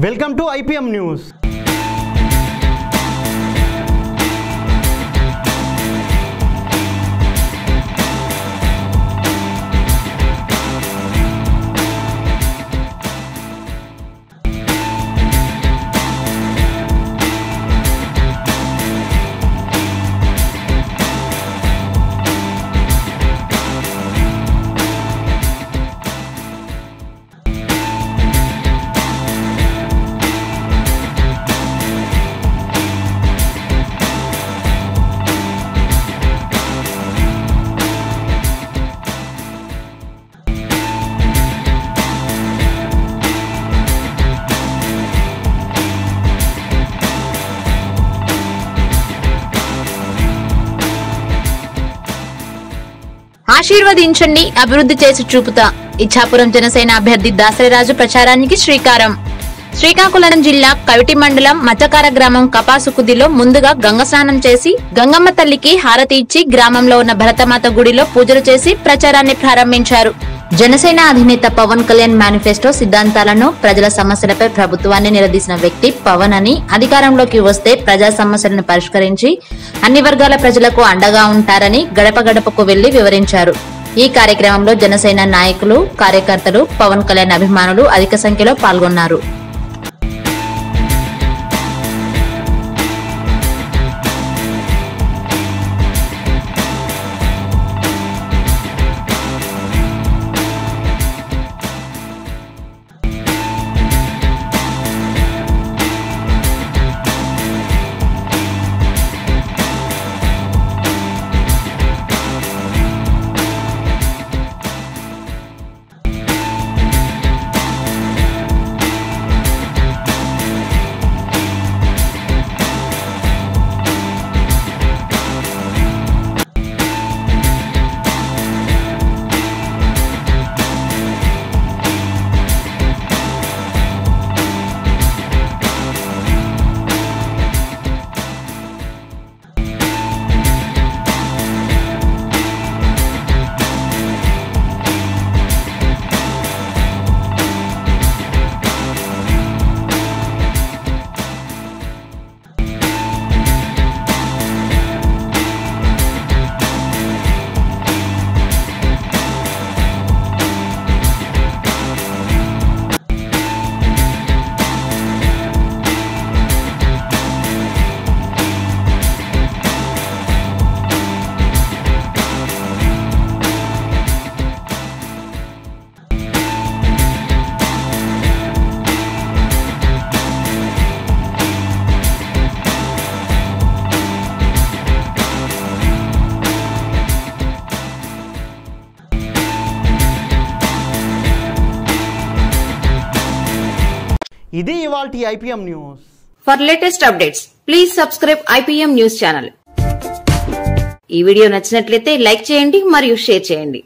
Welcome to IPM news. ఆశీర్వదించండి, అభివృద్ధి చేసి చూపుతా. ఇచ్చాపురం జనసేన అభ్యర్థి దాసరిరాజు ప్రచారానికి శ్రీకారం. శ్రీకాకుళం జిల్లా కవిటి మండలం మచ్చకార గ్రామం కపాసుకుదిలో ముందుగా గంగ స్నానం చేసి గంగమ్మ తల్లికి హారతి ఇచ్చి గ్రామంలో ఉన్న భరతమాత గుడిలో పూజలు చేసి ప్రచారాన్ని ప్రారంభించారు. జనసేన అధినేత పవన్ కళ్యాణ్ మేనిఫెస్టో సిద్ధాంతాలను, ప్రజల సమస్యలపై ప్రభుత్వాన్ని నిలదీసిన వ్యక్తి పవన్ అని, అధికారంలోకి వస్తే ప్రజా సమస్యలను పరిష్కరించి అన్ని వర్గాల ప్రజలకు అండగా ఉంటారని గడప గడపకు వెళ్లి వివరించారు. ఈ కార్యక్రమంలో జనసేన నాయకులు, కార్యకర్తలు, పవన్ కళ్యాణ్ అభిమానులు అధిక సంఖ్యలో పాల్గొన్నారు. ఇది ఇవాల్టి IPM news. For latest updates, please subscribe IPM news channel. ఈ వీడియో నచ్చినట్లయితే లైక్ చేయండి మరియు షేర్ చేయండి.